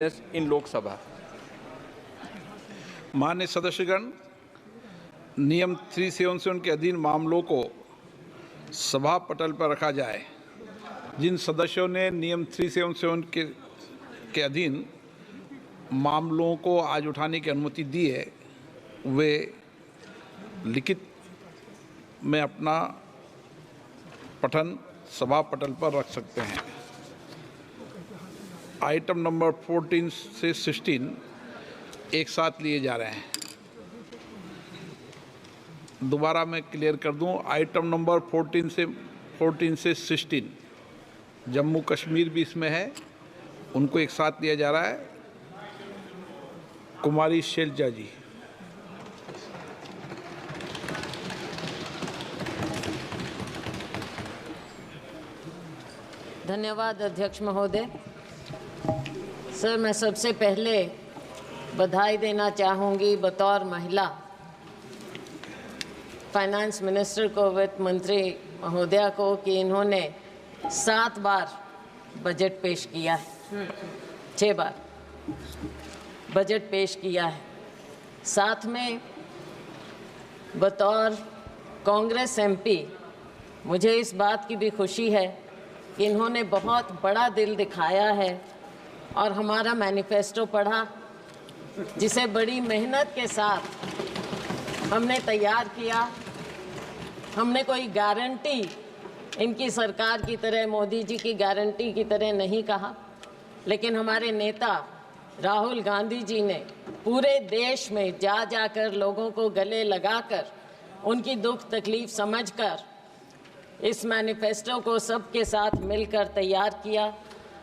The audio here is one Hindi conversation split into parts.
इन लोकसभा। मान्य सदस्यगण, नियम 377 के अधीन मामलों को सभा पटल पर रखा जाए। जिन सदस्यों ने नियम 377 के अधीन मामलों को आज उठाने की अनुमति दी है, वे लिखित में अपना पठन सभा पटल पर रख सकते हैं। आइटम नंबर 14 से 16 एक साथ लिए जा रहे हैं। दोबारा मैं क्लियर कर दूं, आइटम नंबर 14 से 16 जम्मू कश्मीर भी इसमें है, उनको एक साथ लिया जा रहा है। कुमारी शैलजा जी। धन्यवाद अध्यक्ष महोदय। सर, मैं सबसे पहले बधाई देना चाहूँगी बतौर महिला फाइनेंस मिनिस्टर को, वित्त मंत्री महोदया को, कि इन्होंने 7 बार बजट पेश किया है, 6 बार बजट पेश किया है। साथ में बतौर कांग्रेस एमपी मुझे इस बात की भी खुशी है कि इन्होंने बहुत बड़ा दिल दिखाया है और हमारा मैनिफेस्टो पढ़ा, जिसे बड़ी मेहनत के साथ हमने तैयार किया। हमने कोई गारंटी इनकी सरकार की तरह, मोदी जी की गारंटी की तरह नहीं कहा, लेकिन हमारे नेता राहुल गांधी जी ने पूरे देश में जा जाकर लोगों को गले लगाकर उनकी दुख तकलीफ समझकर इस मैनिफेस्टो को सबके साथ मिलकर तैयार किया।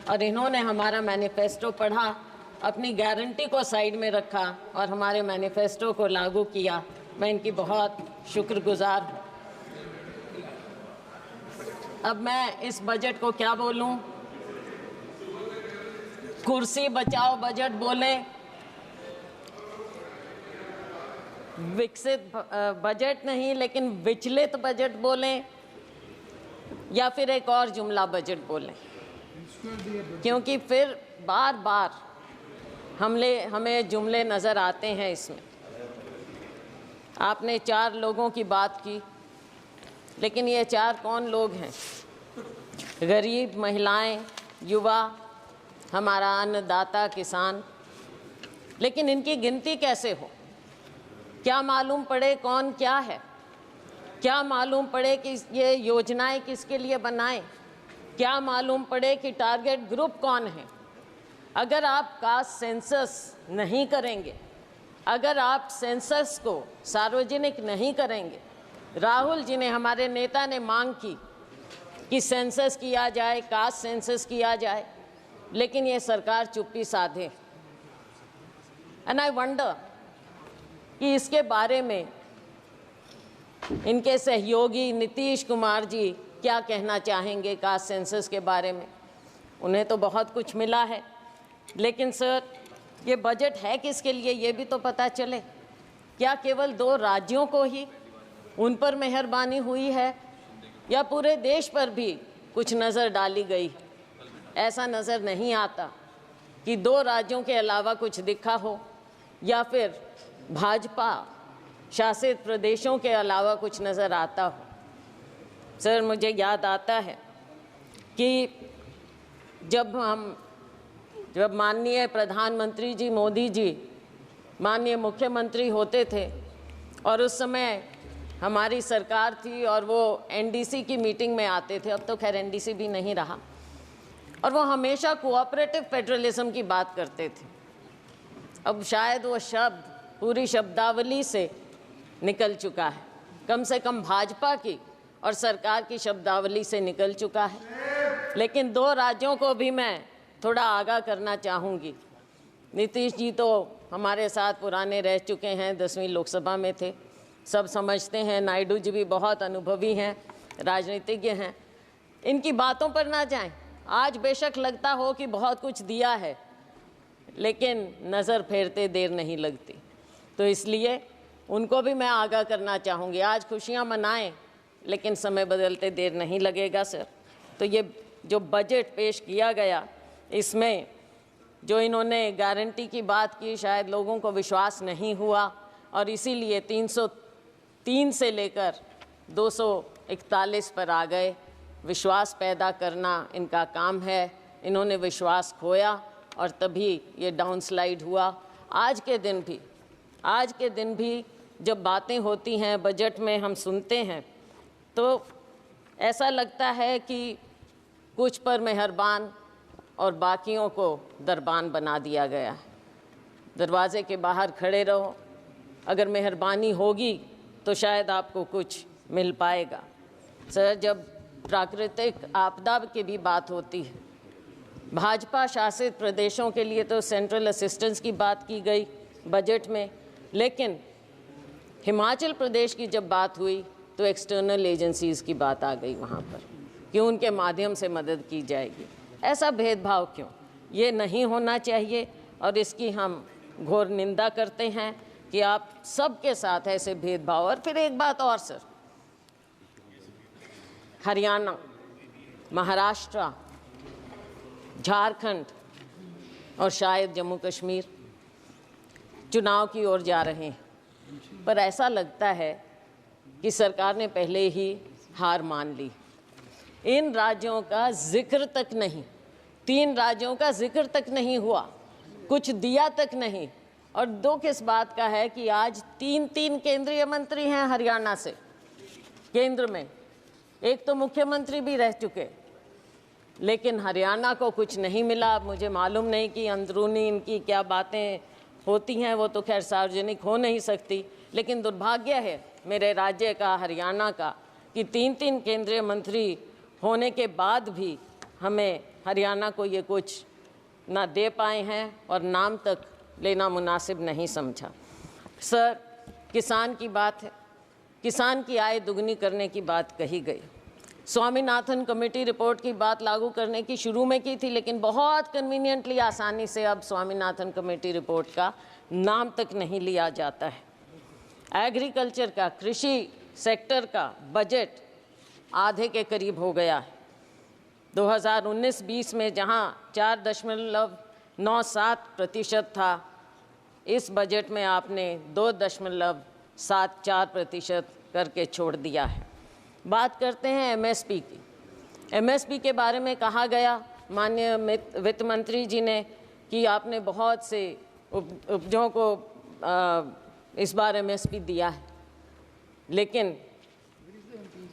और इन्होंने हमारा मैनिफेस्टो पढ़ा, अपनी गारंटी को साइड में रखा और हमारे मैनिफेस्टो को लागू किया। मैं इनकी बहुत शुक्रगुजार हूँ। अब मैं इस बजट को क्या बोलूँ? कुर्सी बचाओ बजट बोलें, विकसित बजट नहीं लेकिन विचलित बजट बोलें, या फिर एक और जुमला बजट बोलें, क्योंकि फिर बार बार हमें जुमले नज़र आते हैं इसमें। आपने 4 लोगों की बात की, लेकिन ये 4 कौन लोग हैं? गरीब, महिलाएं, युवा, हमारा अन्नदाता किसान। लेकिन इनकी गिनती कैसे हो? क्या मालूम पड़े कौन क्या है? क्या मालूम पड़े कि ये योजनाएं किसके लिए बनाएं? क्या मालूम पड़े कि टारगेट ग्रुप कौन है? अगर आप कास्ट सेंसस नहीं करेंगे, अगर आप सेंसस को सार्वजनिक नहीं करेंगे, राहुल जी ने, हमारे नेता ने मांग की कि सेंसस किया जाए, कास्ट सेंसस किया जाए, लेकिन ये सरकार चुप्पी साधे। एंड आई वंडर कि इसके बारे में इनके सहयोगी नीतीश कुमार जी क्या कहना चाहेंगे कास्ट सेंसस के बारे में। उन्हें तो बहुत कुछ मिला है, लेकिन सर, ये बजट है किसके लिए ये भी तो पता चले। क्या केवल 2 राज्यों को ही उन पर मेहरबानी हुई है, या पूरे देश पर भी कुछ नज़र डाली गई? ऐसा नज़र नहीं आता कि 2 राज्यों के अलावा कुछ दिखा हो, या फिर भाजपा शासित प्रदेशों के अलावा कुछ नज़र आता हो। सर, मुझे याद आता है कि जब माननीय प्रधानमंत्री जी मोदी जी माननीय मुख्यमंत्री होते थे और उस समय हमारी सरकार थी और वो एनडीसी की मीटिंग में आते थे, अब तो खैर एनडीसी भी नहीं रहा, और वो हमेशा कोऑपरेटिव फेडरलिज्म की बात करते थे। अब शायद वो शब्द पूरी शब्दावली से निकल चुका है, कम से कम भाजपा की और सरकार की शब्दावली से निकल चुका है। लेकिन 2 राज्यों को भी मैं थोड़ा आगाह करना चाहूँगी। नीतीश जी तो हमारे साथ पुराने रह चुके हैं, 10वीं लोकसभा में थे, सब समझते हैं। नायडू जी भी बहुत अनुभवी हैं, राजनीतिज्ञ हैं। इनकी बातों पर ना जाएं। आज बेशक लगता हो कि बहुत कुछ दिया है, लेकिन नज़र फेरते देर नहीं लगती, तो इसलिए उनको भी मैं आगाह करना चाहूँगी। आज खुशियाँ मनाएं, लेकिन समय बदलते देर नहीं लगेगा सर। तो ये जो बजट पेश किया गया, इसमें जो इन्होंने गारंटी की बात की, शायद लोगों को विश्वास नहीं हुआ और इसीलिए 303 से लेकर 241 पर आ गए। विश्वास पैदा करना इनका काम है, इन्होंने विश्वास खोया और तभी ये डाउनस्लाइड हुआ। आज के दिन भी जब बातें होती हैं बजट में, हम सुनते हैं तो ऐसा लगता है कि कुछ पर मेहरबान और बाकियों को दरबान बना दिया गया है। दरवाजे के बाहर खड़े रहो, अगर मेहरबानी होगी तो शायद आपको कुछ मिल पाएगा। सर, जब प्राकृतिक आपदा की भी बात होती है, भाजपा शासित प्रदेशों के लिए तो सेंट्रल असिस्टेंस की बात की गई बजट में, लेकिन हिमाचल प्रदेश की जब बात हुई तो एक्सटर्नल एजेंसीज़ की बात आ गई वहाँ पर कि उनके माध्यम से मदद की जाएगी। ऐसा भेदभाव क्यों? ये नहीं होना चाहिए और इसकी हम घोर निंदा करते हैं कि आप सबके साथ ऐसे भेदभाव। और फिर एक बात और सर, हरियाणा, महाराष्ट्र, झारखंड और शायद जम्मू कश्मीर चुनाव की ओर जा रहे हैं, पर ऐसा लगता है कि सरकार ने पहले ही हार मान ली। इन राज्यों का जिक्र तक नहीं, 3 राज्यों का जिक्र तक नहीं हुआ, कुछ दिया तक नहीं। और दुख इस बात का है कि आज 3 केंद्रीय मंत्री हैं हरियाणा से केंद्र में, एक तो मुख्यमंत्री भी रह चुके, लेकिन हरियाणा को कुछ नहीं मिला। मुझे मालूम नहीं कि अंदरूनी इनकी क्या बातें होती हैं, वो तो खैर सार्वजनिक हो नहीं सकती, लेकिन दुर्भाग्य है मेरे राज्य का, हरियाणा का, कि 3 केंद्रीय मंत्री होने के बाद भी हमें हरियाणा को ये कुछ ना दे पाए हैं और नाम तक लेना मुनासिब नहीं समझा। सर, किसान की बात है, किसान की आय दुगनी करने की बात कही गई। स्वामीनाथन कमेटी रिपोर्ट की बात लागू करने की शुरू में की थी, लेकिन बहुत कन्वीनियंटली आसानी से अब स्वामीनाथन कमेटी रिपोर्ट का नाम तक नहीं लिया जाता है। एग्रीकल्चर का, कृषि सेक्टर का बजट आधे के करीब हो गया है। 2019-20 में जहां 4.97% था, इस बजट में आपने 2.74% करके छोड़ दिया है। बात करते हैं एमएसपी की। एमएसपी के बारे में कहा गया माननीय वित्त मंत्री जी ने कि आपने बहुत से उपजों को इस बार एमएसपी दिया है, लेकिन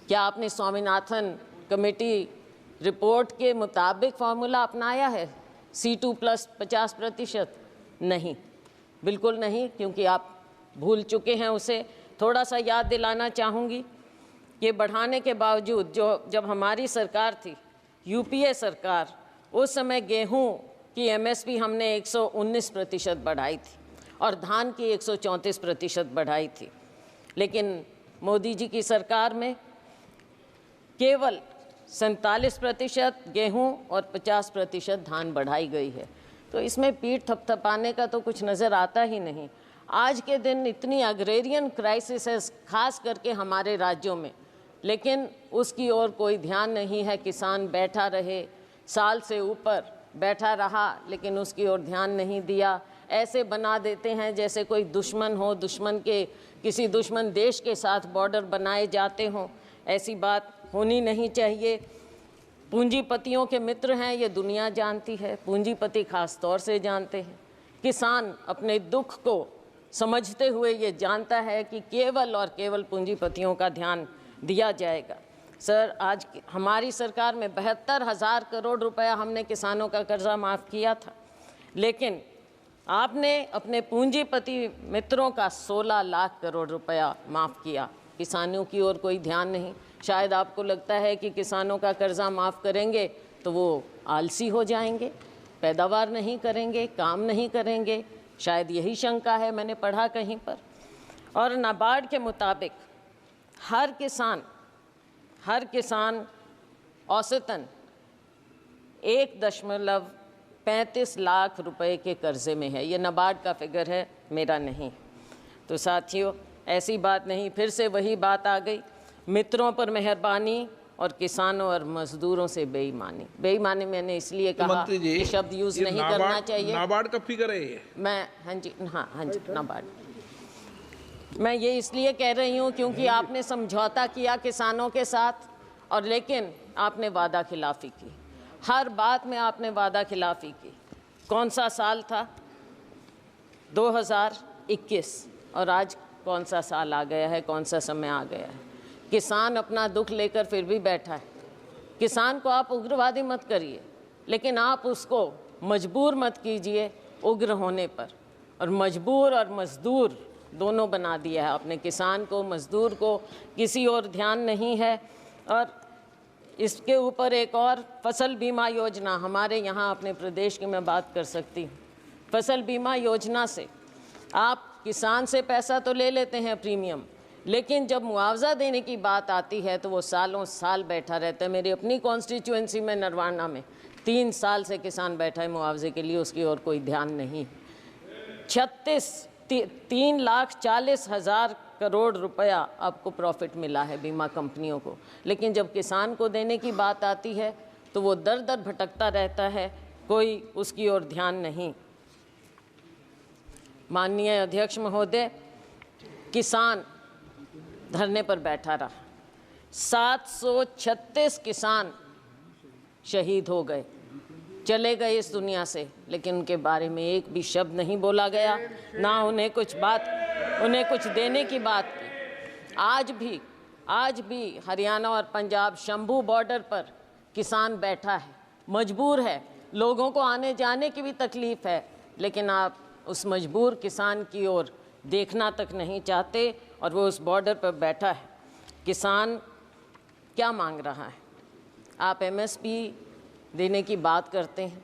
क्या आपने स्वामीनाथन कमेटी रिपोर्ट के मुताबिक फार्मूला अपनाया है? C2 plus 50%? नहीं, बिल्कुल नहीं, क्योंकि आप भूल चुके हैं उसे। थोड़ा सा याद दिलाना चाहूँगी कि बढ़ाने के बावजूद जब हमारी सरकार थी, यूपीए सरकार, उस समय गेहूं की एमएसपी हमने 119% बढ़ाई थी और धान की 134% बढ़ाई थी, लेकिन मोदी जी की सरकार में केवल 47% गेहूं और 50% धान बढ़ाई गई है। तो इसमें पीठ थपथपाने का तो कुछ नज़र आता ही नहीं। आज के दिन इतनी अग्रेरियन क्राइसिस है, खास करके हमारे राज्यों में, लेकिन उसकी ओर कोई ध्यान नहीं है। किसान बैठा रहे, साल से ऊपर बैठा रहा, लेकिन उसकी ओर ध्यान नहीं दिया। ऐसे बना देते हैं जैसे कोई दुश्मन हो, किसी दुश्मन देश के साथ बॉर्डर बनाए जाते हों। ऐसी बात होनी नहीं चाहिए। पूंजीपतियों के मित्र हैं, ये दुनिया जानती है, पूंजीपति खास तौर से जानते हैं। किसान अपने दुख को समझते हुए ये जानता है कि केवल और केवल पूंजीपतियों का ध्यान दिया जाएगा। सर, आज हमारी सरकार में 72,000 करोड़ रुपया हमने किसानों का कर्जा माफ़ किया था, लेकिन आपने अपने पूंजीपति मित्रों का 16 लाख करोड़ रुपया माफ़ किया। किसानों की ओर कोई ध्यान नहीं। शायद आपको लगता है कि किसानों का कर्जा माफ़ करेंगे तो वो आलसी हो जाएंगे, पैदावार नहीं करेंगे, काम नहीं करेंगे, शायद यही शंका है, मैंने पढ़ा कहीं पर। और नाबार्ड के मुताबिक हर किसान औसतन 1.35 लाख रुपए के कर्जे में है। ये नाबार्ड का फिगर है, मेरा नहीं। तो साथियों, ऐसी बात नहीं, फिर से वही बात आ गई। मित्रों पर मेहरबानी और किसानों और मजदूरों से बेईमानी। बेईमानी मैंने इसलिए कहा मंत्री जी, कि शब्द यूज नहीं करना चाहिए। नाबार्ड का फिगर है ये? मैं हाँ जी नाबार्ड। मैं ये इसलिए कह रही हूँ क्योंकि आपने समझौता किया किसानों के साथ, और लेकिन आपने वादा खिलाफी की। हर बात में आपने वादा खिलाफी की। कौन सा साल था? 2021, और आज कौन सा साल आ गया है, कौन सा समय आ गया है। किसान अपना दुख लेकर फिर भी बैठा है। किसान को आप उग्रवादी मत करिए, लेकिन आप उसको मजबूर मत कीजिए उग्र होने पर। और मजबूर और मजदूर दोनों बना दिया है आपने, किसान को, मजदूर को, किसी और ध्यान नहीं है। और इसके ऊपर एक और फसल बीमा योजना हमारे यहाँ अपने प्रदेश की मैं बात कर सकती हूँ। फसल बीमा योजना से आप किसान से पैसा तो ले लेते हैं प्रीमियम, लेकिन जब मुआवजा देने की बात आती है तो वो सालों साल बैठा रहता है। मेरी अपनी कॉन्स्टिट्यूएंसी में नरवाना में 3 साल से किसान बैठा है मुआवजे के लिए, उसकी और कोई ध्यान नहीं। 3,40,000 करोड़ रुपया आपको प्रॉफिट मिला है बीमा कंपनियों को, लेकिन जब किसान को देने की बात आती है तो वो दर दर भटकता रहता है, कोई उसकी ओर ध्यान नहीं। माननीय अध्यक्ष महोदय, किसान धरने पर बैठा रहा। 736 किसान शहीद हो गए, चले गए इस दुनिया से, लेकिन उनके बारे में एक भी शब्द नहीं बोला गया, ना उन्हें कुछ देने की बात की। आज भी हरियाणा और पंजाब शंभू बॉर्डर पर किसान बैठा है, मजबूर है। लोगों को आने जाने की भी तकलीफ है, लेकिन आप उस मजबूर किसान की ओर देखना तक नहीं चाहते, और वो उस बॉर्डर पर बैठा है। किसान क्या मांग रहा है? आप एमएसपी देने की बात करते हैं,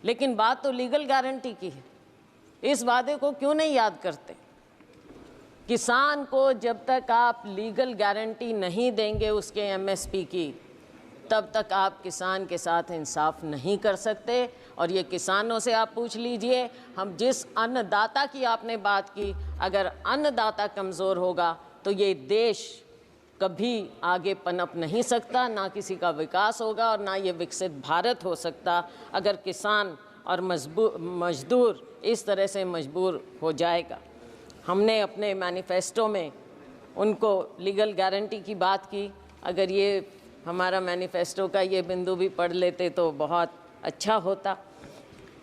लेकिन बात तो लीगल गारंटी की है। इस वादे को क्यों नहीं याद करते? किसान को जब तक आप लीगल गारंटी नहीं देंगे उसके एमएसपी की, तब तक आप किसान के साथ इंसाफ नहीं कर सकते। और ये किसानों से आप पूछ लीजिए, हम जिस अन्नदाता की आपने बात की, अगर अन्नदाता कमज़ोर होगा तो ये देश कभी आगे पनप नहीं सकता, ना किसी का विकास होगा और ना ये विकसित भारत हो सकता, अगर किसान और मजदूर इस तरह से मजबूर हो जाएगा। हमने अपने मैनिफेस्टो में उनको लीगल गारंटी की बात की। अगर ये हमारा मैनिफेस्टो का ये बिंदु भी पढ़ लेते तो बहुत अच्छा होता।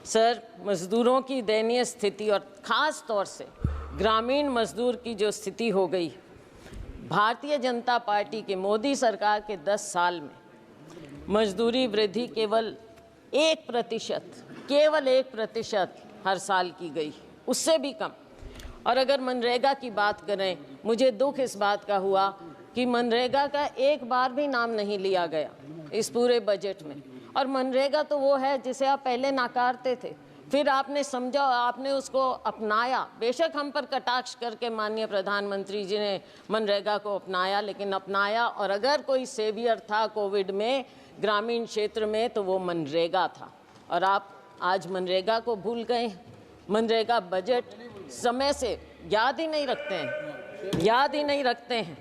सर, मज़दूरों की दयनीय स्थिति और ख़ास तौर से ग्रामीण मज़दूर की जो स्थिति हो गई, भारतीय जनता पार्टी के मोदी सरकार के 10 साल में मजदूरी वृद्धि केवल 1% हर साल की गई, उससे भी कम। और अगर मनरेगा की बात करें, मुझे दुख इस बात का हुआ कि मनरेगा का एक बार भी नाम नहीं लिया गया इस पूरे बजट में। और मनरेगा तो वो है जिसे आप पहले नाकारते थे, फिर आपने समझा, आपने उसको अपनाया। बेशक हम पर कटाक्ष करके माननीय प्रधानमंत्री जी ने मनरेगा को अपनाया, लेकिन अपनाया। और अगर कोई सेवियर था कोविड में ग्रामीण क्षेत्र में तो वो मनरेगा था, और आप आज मनरेगा को भूल गए। मनरेगा बजट समय से याद ही नहीं रखते हैं।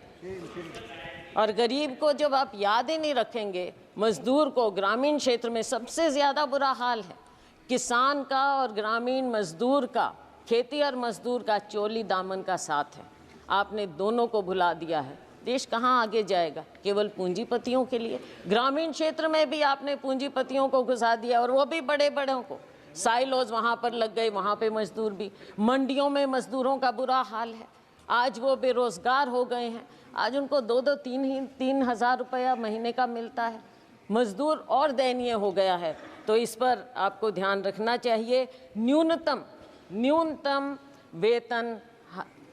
और गरीब को जब आप याद ही नहीं रखेंगे, मजदूर को ग्रामीण क्षेत्र में सबसे ज़्यादा बुरा हाल है। किसान का और ग्रामीण मजदूर का, खेती और मजदूर का चोली दामन का साथ है। आपने दोनों को भुला दिया है। देश कहाँ आगे जाएगा? केवल पूंजीपतियों के लिए। ग्रामीण क्षेत्र में भी आपने पूंजीपतियों को घुसा दिया, और वो भी बड़े बड़ों को। साइलोज वहाँ पर लग गए, वहाँ पे मजदूर भी। मंडियों में मजदूरों का बुरा हाल है। आज वो बेरोजगार हो गए हैं, आज उनको 2-3 हज़ार रुपया महीने का मिलता है। मजदूर और दयनीय हो गया है, तो इस पर आपको ध्यान रखना चाहिए। न्यूनतम वेतन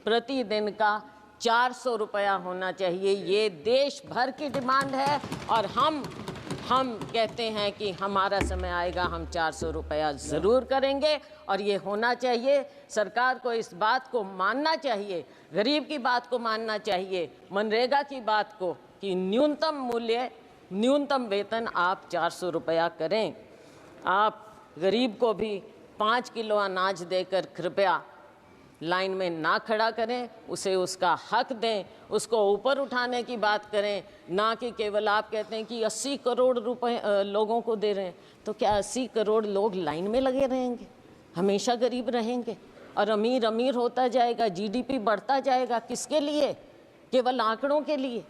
प्रतिदिन का 400 रुपया होना चाहिए। ये देश भर की डिमांड है, और हम कहते हैं कि हमारा समय आएगा, हम 400 रुपया ज़रूर करेंगे, और ये होना चाहिए। सरकार को इस बात को मानना चाहिए, गरीब की बात को मानना चाहिए, मनरेगा की बात को, कि न्यूनतम वेतन आप 400 रुपया करें। आप गरीब को भी 5 किलो अनाज देकर कृपया लाइन में ना खड़ा करें, उसे उसका हक दें, उसको ऊपर उठाने की बात करें, ना कि केवल आप कहते हैं कि 80 करोड़ रुपए लोगों को दे रहे हैं। तो क्या 80 करोड़ लोग लाइन में लगे रहेंगे? हमेशा गरीब रहेंगे और अमीर अमीर होता जाएगा, जीडीपी बढ़ता जाएगा। किसके लिए? केवल आंकड़ों के लिए।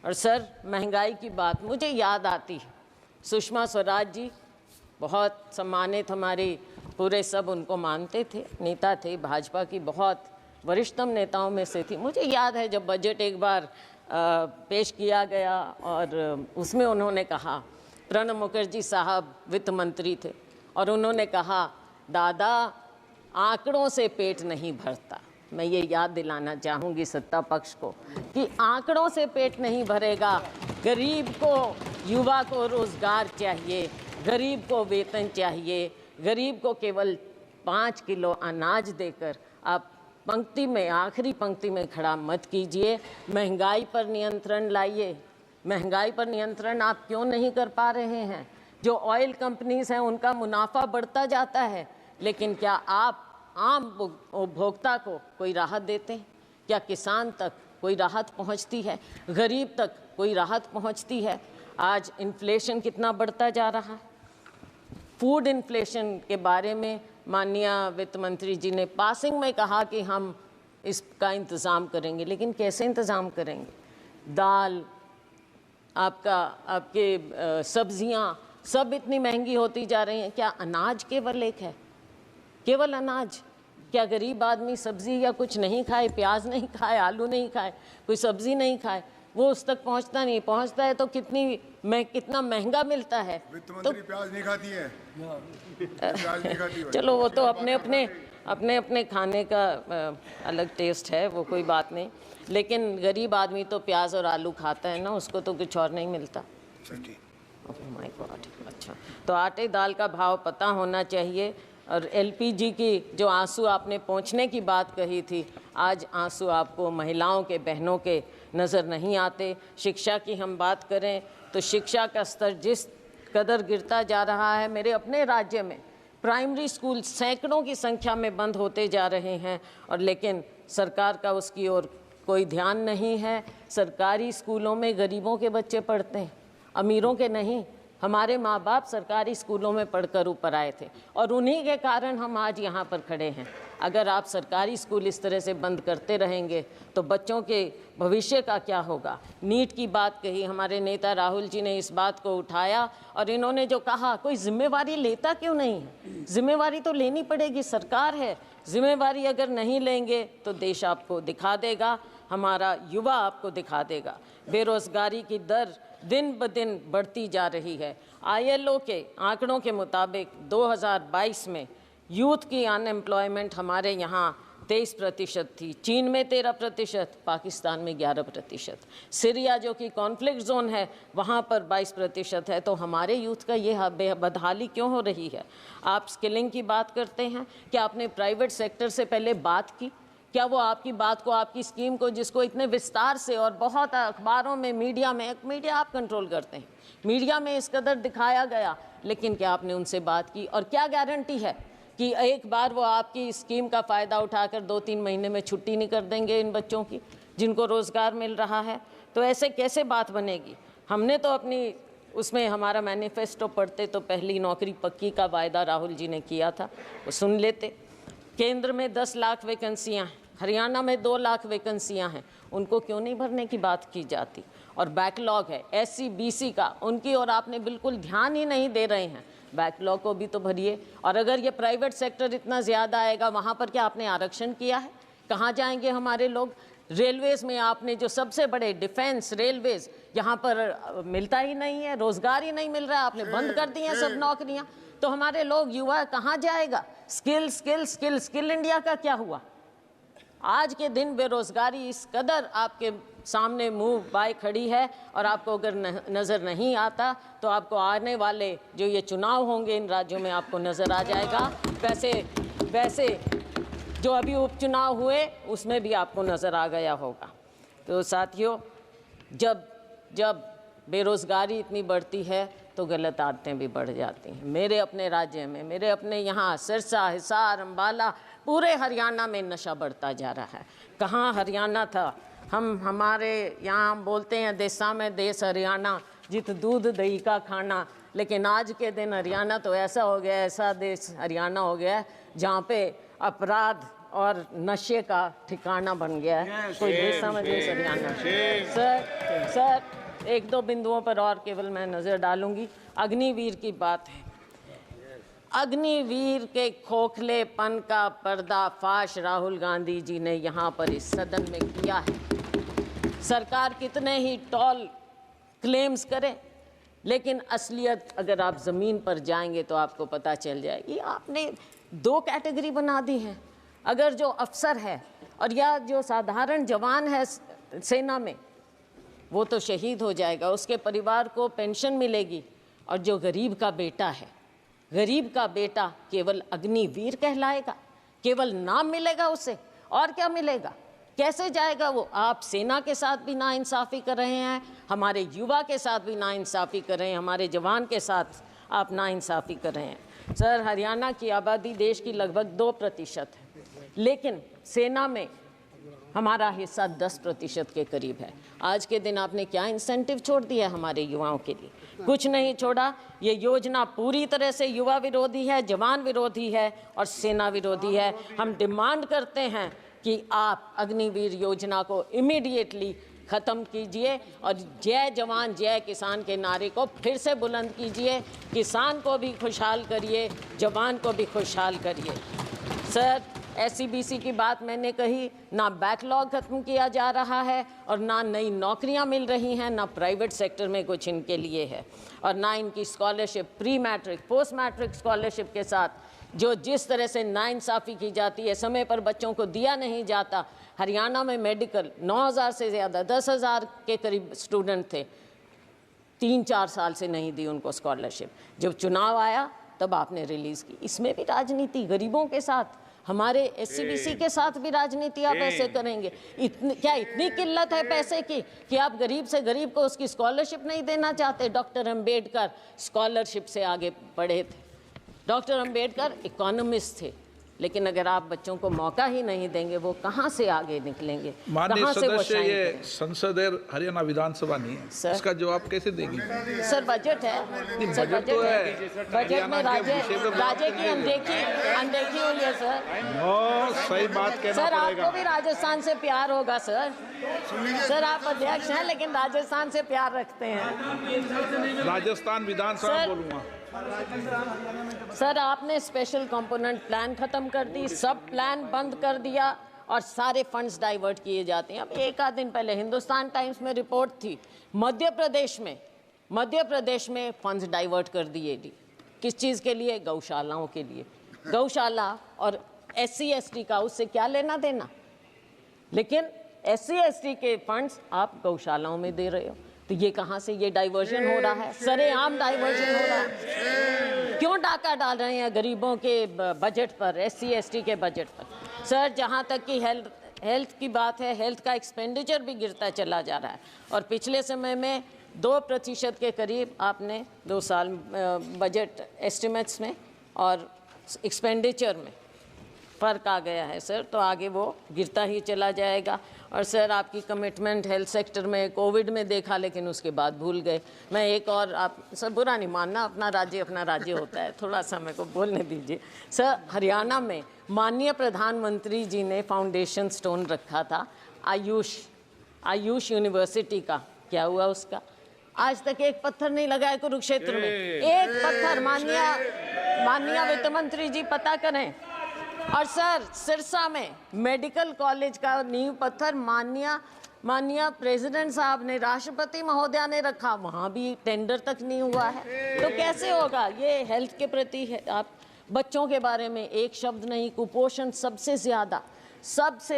और सर, महंगाई की बात मुझे याद आती है, सुषमा स्वराज जी बहुत सम्मानित, हमारी पूरे सब उनको मानते थे, नेता थे, भाजपा की बहुत वरिष्ठतम नेताओं में से थी। मुझे याद है जब बजट एक बार पेश किया गया और उसमें उन्होंने कहा, प्रणब मुखर्जी साहब वित्त मंत्री थे, और उन्होंने कहा, दादा आंकड़ों से पेट नहीं भरता। मैं ये याद दिलाना चाहूँगी सत्ता पक्ष को कि आंकड़ों से पेट नहीं भरेगा। गरीब को, युवा को रोज़गार चाहिए, गरीब को वेतन चाहिए, गरीब को केवल 5 किलो अनाज देकर आप पंक्ति में, आखिरी पंक्ति में खड़ा मत कीजिए। महंगाई पर नियंत्रण लाइए। महंगाई पर नियंत्रण आप क्यों नहीं कर पा रहे हैं? जो ऑयल कंपनीज हैं उनका मुनाफा बढ़ता जाता है, लेकिन क्या आप आम उपभोक्ता को कोई राहत देते हैं? क्या किसान तक कोई राहत पहुंचती है? गरीब तक कोई राहत पहुंचती है? आज इन्फ्लेशन कितना बढ़ता जा रहा है। फूड इन्फ्लेशन के बारे में माननीय वित्त मंत्री जी ने पासिंग में कहा कि हम इसका इंतज़ाम करेंगे, लेकिन कैसे इंतज़ाम करेंगे? दाल, आपके सब्जियां सब इतनी महंगी होती जा रही हैं। क्या अनाज केवल एक है? केवल अनाज? क्या गरीब आदमी सब्जी या कुछ नहीं खाए, प्याज नहीं खाए, आलू नहीं खाए, कोई सब्जी नहीं खाए, वो उस तक पहुंचता नहीं? पहुंचता है तो कितना महंगा मिलता है। वित्त मंत्री प्याज नहीं खाती है। प्याज नहीं खाती है। चलो, वो तो अपने अपने खाने का अलग टेस्ट है, वो कोई बात नहीं, लेकिन गरीब आदमी तो प्याज और आलू खाता है ना, उसको तो कुछ और नहीं मिलता। My God. अच्छा, तो आटे दाल का भाव पता होना चाहिए। और एलपीजी की जो आंसू आपने पहुंचने की बात कही थी, आज आंसू आपको महिलाओं के, बहनों के नज़र नहीं आते। शिक्षा की हम बात करें तो शिक्षा का स्तर जिस कदर गिरता जा रहा है, मेरे अपने राज्य में प्राइमरी स्कूल सैकड़ों की संख्या में बंद होते जा रहे हैं, और लेकिन सरकार का उसकी ओर कोई ध्यान नहीं है। सरकारी स्कूलों में गरीबों के बच्चे पढ़ते हैं, अमीरों के नहीं। हमारे माँ बाप सरकारी स्कूलों में पढ़कर ऊपर आए थे, और उन्हीं के कारण हम आज यहाँ पर खड़े हैं। अगर आप सरकारी स्कूल इस तरह से बंद करते रहेंगे तो बच्चों के भविष्य का क्या होगा? नीट की बात कही, हमारे नेता राहुल जी ने इस बात को उठाया, और इन्होंने जो कहा, कोई जिम्मेवारी लेता क्यों नहीं है? जिम्मेवारी तो लेनी पड़ेगी, सरकार है। जिम्मेवारी अगर नहीं लेंगे तो देश आपको दिखा देगा, हमारा युवा आपको दिखा देगा। बेरोजगारी की दर दिन ब दिन बढ़ती जा रही है। ILO के आंकड़ों के मुताबिक 2022 में यूथ की अनएम्प्लॉयमेंट हमारे यहाँ 23% थी, चीन में 13%, पाकिस्तान में 11%। सीरिया जो कि कॉन्फ्लिक्ट जोन है वहाँ पर 22% है। तो हमारे यूथ का ये बदहाली क्यों हो रही है? आप स्किलिंग की बात करते हैं, क्या आपने प्राइवेट सेक्टर से पहले बात की? क्या वो आपकी बात को, आपकी स्कीम को, जिसको इतने विस्तार से और बहुत अखबारों में, मीडिया आप कंट्रोल करते हैं, मीडिया में इस कदर दिखाया गया, लेकिन क्या आपने उनसे बात की? और क्या गारंटी है कि एक बार वो आपकी स्कीम का फ़ायदा उठाकर 2-3 महीने में छुट्टी नहीं कर देंगे इन बच्चों की, जिनको रोज़गार मिल रहा है? तो ऐसे कैसे बात बनेगी? हमने तो अपनी उसमें, हमारा मैनिफेस्टो पढ़ते तो पहली नौकरी पक्की का वायदा राहुल जी ने किया था, वो सुन लेते। केंद्र में 10 लाख वैकेंसियाँ हैं, हरियाणा में 2 लाख वैकेंसियाँ हैं, उनको क्यों नहीं भरने की बात की जाती? और बैकलॉग है SC BC का, उनकी और आपने बिल्कुल ध्यान ही नहीं दे रहे हैं। बैकलॉग को भी तो भरिए। और अगर ये प्राइवेट सेक्टर इतना ज़्यादा आएगा, वहाँ पर क्या आपने आरक्षण किया है? कहाँ जाएंगे हमारे लोग? रेलवेज़ में आपने जो सबसे बड़े डिफेंस रेलवेज़, यहाँ पर मिलता ही नहीं है, रोज़गार ही नहीं मिल रहा है, आपने बंद कर दी हैं सब नौकरियाँ। तो हमारे लोग, युवा कहाँ जाएगा? स्किल इंडिया का क्या हुआ? आज के दिन बेरोजगारी इस कदर आपके सामने मुंह बाय खड़ी है, और आपको अगर नज़र नहीं आता तो आपको आने वाले जो ये चुनाव होंगे इन राज्यों में आपको नज़र आ जाएगा। वैसे जो अभी उपचुनाव हुए उसमें भी आपको नज़र आ गया होगा। तो साथियों, जब बेरोज़गारी इतनी बढ़ती है तो गलत आदतें भी बढ़ जाती हैं। मेरे अपने राज्य में, मेरे अपने यहाँ सिरसा, हिसार, अम्बाला, पूरे हरियाणा में नशा बढ़ता जा रहा है। कहाँ हरियाणा था? हमारे यहाँ बोलते हैं देशा में देश हरियाणा, जित दूध दही का खाना। लेकिन आज के दिन हरियाणा तो ऐसा हो गया, ऐसा देश हरियाणा हो गया है जहाँ पे अपराध और नशे का ठिकाना बन गया है। कोई देशा में देश हरियाणा। सर एक दो बिंदुओं पर और केवल मैं नज़र डालूंगी। अग्निवीर की बात है। अग्निवीर के खोखलेपन का पर्दाफाश राहुल गांधी जी ने यहाँ पर इस सदन में किया है। सरकार कितने ही टॉल क्लेम्स करे, लेकिन असलियत अगर आप ज़मीन पर जाएंगे तो आपको पता चल जाएगी। आपने दो कैटेगरी बना दी है। अगर जो अफसर है और या जो साधारण जवान है सेना में, वो तो शहीद हो जाएगा, उसके परिवार को पेंशन मिलेगी। और जो गरीब का बेटा है, गरीब का बेटा केवल अग्निवीर कहलाएगा, केवल नाम मिलेगा उसे, और क्या मिलेगा? कैसे जाएगा वो? आप सेना के साथ भी नाइंसाफ़ी कर रहे हैं, हमारे युवा के साथ भी नाइंसाफ़ी कर रहे हैं, हमारे जवान के साथ आप नाइंसाफ़ी कर रहे हैं। सर, हरियाणा की आबादी देश की लगभग 2% है, लेकिन सेना में हमारा हिस्सा 10% के करीब है। आज के दिन आपने क्या इंसेंटिव छोड़ दिया हमारे युवाओं के लिए? कुछ नहीं छोड़ा। ये योजना पूरी तरह से युवा विरोधी है, जवान विरोधी है और सेना विरोधी है। हम डिमांड करते हैं कि आप अग्निवीर योजना को इमीडिएटली ख़त्म कीजिए और जय जवान जय किसान के नारे को फिर से बुलंद कीजिए। किसान को भी खुशहाल करिए, जवान को भी खुशहाल करिए। सर, SCBC की बात मैंने कही, ना बैकलॉग ख़त्म किया जा रहा है और ना नई नौकरियां मिल रही हैं, ना प्राइवेट सेक्टर में कुछ इनके लिए है, और ना इनकी scholarship, pre matric, post matric scholarship के साथ जो जिस तरह से नाइंसाफ़ी की जाती है, समय पर बच्चों को दिया नहीं जाता। हरियाणा में मेडिकल 9,000 से ज़्यादा, 10,000 के करीब स्टूडेंट थे, 3-4 साल से नहीं दी उनको स्कॉलरशिप। जब चुनाव आया तब आपने रिलीज़ की। इसमें भी राजनीति, गरीबों के साथ, हमारे SCBC के साथ भी राजनीति आप ऐसे करेंगे? क्या इतनी किल्लत है पैसे की कि आप गरीब से गरीब को उसकी स्कॉलरशिप नहीं देना चाहते? डॉक्टर अंबेडकर स्कॉलरशिप से आगे बढ़े थे। डॉक्टर अंबेडकर इकोनॉमिस्ट थे, लेकिन अगर आप बच्चों को मौका ही नहीं देंगे, वो कहाँ से आगे निकलेंगे? माननीय सदस्य, ये संसद है, हरियाणा विधानसभा नहीं है, इसका जवाब कैसे देंगी? सर, बजट है, सर, बजट तो है। बजट में राज्य की अनदेखी हुई है सर। सही बात कहना सर, पड़ेगा। आपको भी राजस्थान से प्यार होगा सर। सर, आप अध्यक्ष हैं लेकिन राजस्थान से प्यार रखते हैं। राजस्थान विधानसभा बोलूँगा। सर, आपने स्पेशल कंपोनेंट प्लान खत्म कर दी, सब प्लान बंद कर दिया और सारे फंड्स डाइवर्ट किए जाते हैं। अब एक आध दिन पहले हिंदुस्तान टाइम्स में रिपोर्ट थी, मध्य प्रदेश में फंड्स डाइवर्ट कर दिए। किस चीज़ के लिए? गौशालाओं के लिए। गौशाला और SC/ST का उससे क्या लेना देना? लेकिन SC/ST के फंड्स आप गौशालाओं में दे रहे हो, तो ये कहाँ से ये डाइवर्जन हो रहा है? सरेआम डाइवर्जन हो रहा है। क्यों डाका डाल रहे हैं गरीबों के बजट पर, SC/ST के बजट पर? सर, जहाँ तक कि हेल्थ की बात है, हेल्थ का एक्सपेंडिचर भी गिरता चला जा रहा है और पिछले समय में 2% के करीब आपने 2 साल बजट एस्टिमेट्स में और एक्सपेंडिचर में फ़र्क आ गया है सर, तो आगे वो गिरता ही चला जाएगा। और सर, आपकी कमिटमेंट हेल्थ सेक्टर में कोविड में देखा, लेकिन उसके बाद भूल गए। मैं एक और, आप सर बुरा नहीं मानना, अपना राज्य होता है, थोड़ा सा मेरे को बोलने दीजिए। सर, हरियाणा में माननीय प्रधानमंत्री जी ने फाउंडेशन स्टोन रखा था आयुष यूनिवर्सिटी का, क्या हुआ उसका? आज तक एक पत्थर नहीं लगा है कुरुक्षेत्र में, एक पत्थर। माननीय वित्त मंत्री जी पता करें। और सर, सिरसा में मेडिकल कॉलेज का नींव पत्थर माननीय प्रेसिडेंट साहब ने, राष्ट्रपति महोदया ने रखा, वहाँ भी टेंडर तक नहीं हुआ है, तो कैसे होगा? ये हेल्थ के प्रति है। आप बच्चों के बारे में एक शब्द नहीं। कुपोषण सबसे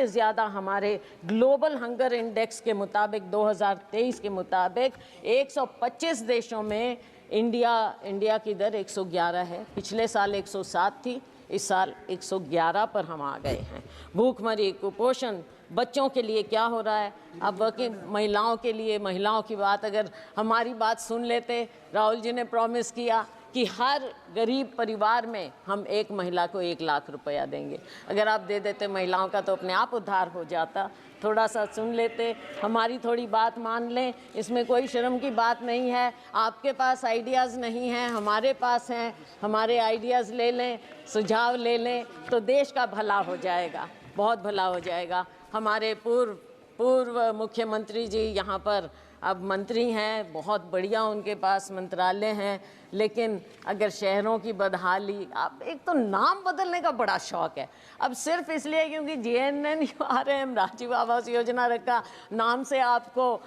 ज़्यादा हमारे ग्लोबल हंगर इंडेक्स के मुताबिक 2023 के मुताबिक 125 देशों में इंडिया की दर 111 है। पिछले साल 107 थी, इस साल 111 पर हम आ गए हैं। भूखमरी, कुपोषण, बच्चों के लिए क्या हो रहा है। अब वर्किंग महिलाओं के लिए, महिलाओं की बात अगर हमारी बात सुन लेते, राहुल जी ने प्रॉमिस किया कि हर गरीब परिवार में हम एक महिला को 1 लाख रुपया देंगे। अगर आप दे देते महिलाओं का तो अपने आप उद्धार हो जाता। थोड़ा सा सुन लेते, हमारी थोड़ी बात मान लें, इसमें कोई शर्म की बात नहीं है। आपके पास आइडियाज़ नहीं हैं, हमारे पास हैं, हमारे आइडियाज़ ले लें, सुझाव ले लें तो देश का भला हो जाएगा, बहुत भला हो जाएगा। हमारे पूर्व मुख्यमंत्री जी यहाँ पर अब मंत्री हैं, बहुत बढ़िया उनके पास मंत्रालय हैं, लेकिन अगर शहरों की बदहाली, आप एक तो नाम बदलने का बड़ा शौक है, अब सिर्फ इसलिए क्योंकि JNNURM राजीव आवास योजना रखा, नाम से आपको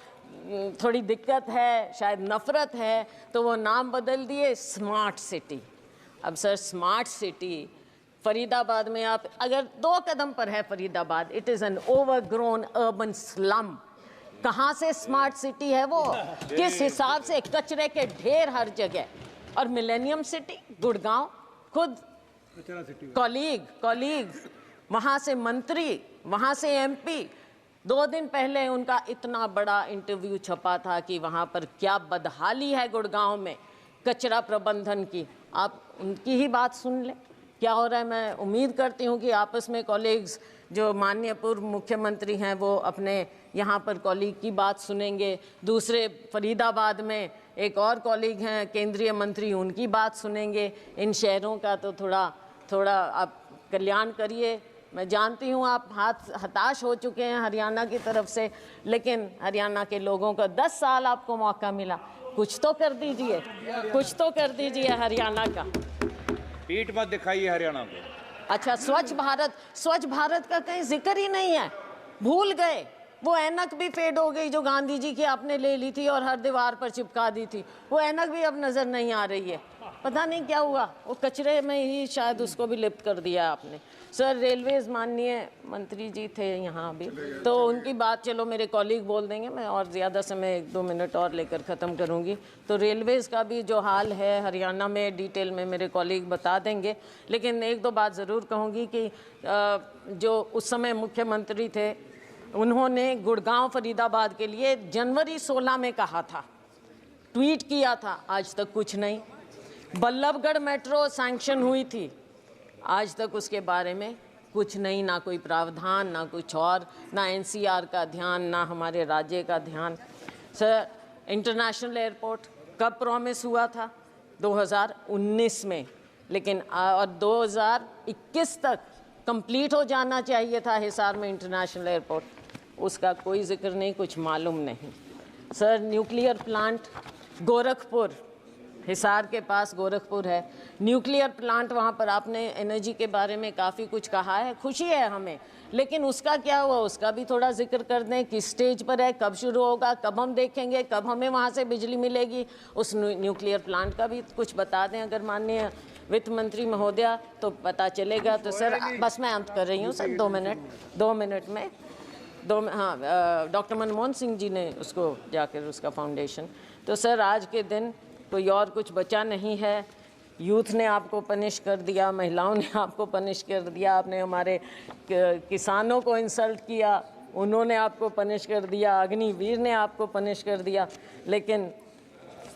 थोड़ी दिक्कत है, शायद नफरत है, तो वो नाम बदल दिए स्मार्ट सिटी। अब सर स्मार्ट सिटी फरीदाबाद में आप अगर 2 कदम पर है Faridabad, it is an overgrown urban slum. कहाँ से स्मार्ट सिटी है वो, किस हिसाब से, कचरे के ढेर हर जगह। और मिलेनियम सिटी गुड़गांव, खुद कॉलीग वहाँ से मंत्री, वहाँ से MP, 2 दिन पहले उनका इतना बड़ा इंटरव्यू छपा था कि वहाँ पर क्या बदहाली है गुड़गांव में कचरा प्रबंधन की। आप उनकी ही बात सुन लें क्या हो रहा है। मैं उम्मीद करती हूँ कि आपस में कॉलीग्स जो माननीय पूर्व मुख्यमंत्री हैं वो अपने यहाँ पर कॉलीग की बात सुनेंगे, दूसरे फरीदाबाद में एक और कॉलीग हैं केंद्रीय मंत्री, उनकी बात सुनेंगे। इन शहरों का तो थोड़ा आप कल्याण करिए। मैं जानती हूँ आप हताश हो चुके हैं हरियाणा की तरफ से, लेकिन हरियाणा के लोगों का 10 साल आपको मौका मिला, कुछ तो कर दीजिए, कुछ तो कर दीजिए हरियाणा का। पीठ मत दिखाइए हरियाणा को। अच्छा, स्वच्छ भारत का कहीं जिक्र ही नहीं है, भूल गए। वो ऐनक भी फेड हो गई जो गांधी जी की आपने ले ली थी और हर दीवार पर चिपका दी थी, वो ऐनक भी अब नज़र नहीं आ रही है। पता नहीं क्या हुआ, वो कचरे में ही शायद उसको भी लिप्त कर दिया आपने। सर रेलवेज़, माननीय मंत्री जी थे यहाँ भी, तो उनकी बात चलो मेरे कॉलीग बोल देंगे, मैं और ज़्यादा समय 1-2 मिनट और लेकर ख़त्म करूँगी। तो रेलवेज़ का भी जो हाल है हरियाणा में डिटेल में मेरे कॉलीग बता देंगे, लेकिन 1-2 बात ज़रूर कहूँगी कि जो उस समय मुख्यमंत्री थे उन्होंने गुड़गांव फरीदाबाद के लिए जनवरी 16 में कहा था, ट्वीट किया था, आज तक कुछ नहीं। बल्लभगढ़ मेट्रो सैंक्शन हुई थी, आज तक उसके बारे में कुछ नहीं, ना कोई प्रावधान, ना कुछ और, ना NCR का ध्यान, ना हमारे राज्य का ध्यान। सर इंटरनेशनल एयरपोर्ट कब प्रॉमिस हुआ था? 2019 में, लेकिन और 2021 तक कंप्लीट हो जाना चाहिए था हिसार में इंटरनेशनल एयरपोर्ट, उसका कोई जिक्र नहीं, कुछ मालूम नहीं। Sir nuclear plant Gorakhpur, Hisar के पास गोरखपुर है, न्यूक्लियर प्लांट, वहाँ पर आपने एनर्जी के बारे में काफ़ी कुछ कहा है, खुशी है हमें, लेकिन उसका क्या हुआ, उसका भी थोड़ा जिक्र कर दें, किस स्टेज पर है, कब शुरू होगा, कब हम देखेंगे, कब हमें वहाँ से बिजली मिलेगी, उस न्यूक्लियर प्लांट का भी कुछ बता दें अगर माननीय वित्त मंत्री महोदया, तो पता चलेगा। तो सर बस मैं अंत कर रही हूँ सर, 2 मिनट में हाँ, डॉक्टर मनमोहन सिंह जी ने उसको जाकर उसका फाउंडेशन, तो सर आज के दिन कोई और कुछ बचा नहीं है। यूथ ने आपको पनिश कर दिया, महिलाओं ने आपको पनिश कर दिया, आपने हमारे किसानों को इंसल्ट किया, उन्होंने आपको पनिश कर दिया, अग्निवीर ने आपको पनिश कर दिया, लेकिन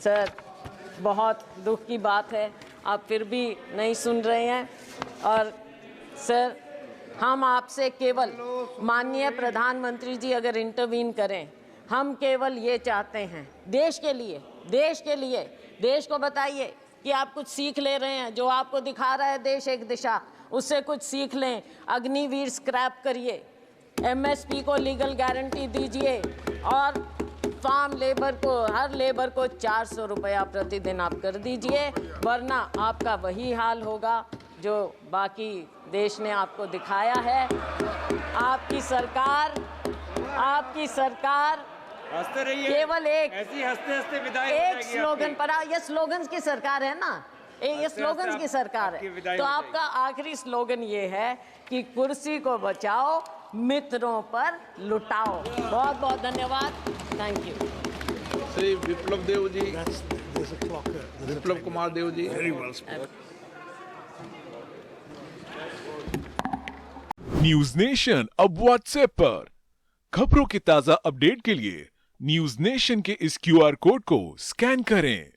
सर बहुत दुख की बात है आप फिर भी नहीं सुन रहे हैं। और सर हम आपसे केवल, माननीय प्रधानमंत्री जी अगर इंटरवीन करें, हम केवल ये चाहते हैं देश के लिए, देश को बताइए कि आप कुछ सीख ले रहे हैं, जो आपको दिखा रहा है देश एक दिशा, उससे कुछ सीख लें। अग्निवीर स्क्रैप करिए, MSP को लीगल गारंटी दीजिए और फार्म लेबर को, हर लेबर को 400 रुपया प्रतिदिन आप कर दीजिए, वरना आपका वही हाल होगा जो बाकी देश ने आपको दिखाया है। आपकी सरकार हंसते रहिए, केवल ऐसी हंसते विदाई एक स्लोगन पर, ये स्लोगन्स की सरकार है ना, ये स्लोगन्स की सरकार है, तो आपका आखिरी स्लोगन ये है कि कुर्सी को बचाओ, मित्रों पर लुटाओ। बहुत बहुत धन्यवाद, thank you. Shri Viplav Dev ji, Viplav Kumar Dev ji. News nation अब व्हाट्सएप पर। खबरों के ताजा अपडेट के लिए न्यूज नेशन के इस क्यूआर कोड को स्कैन करें।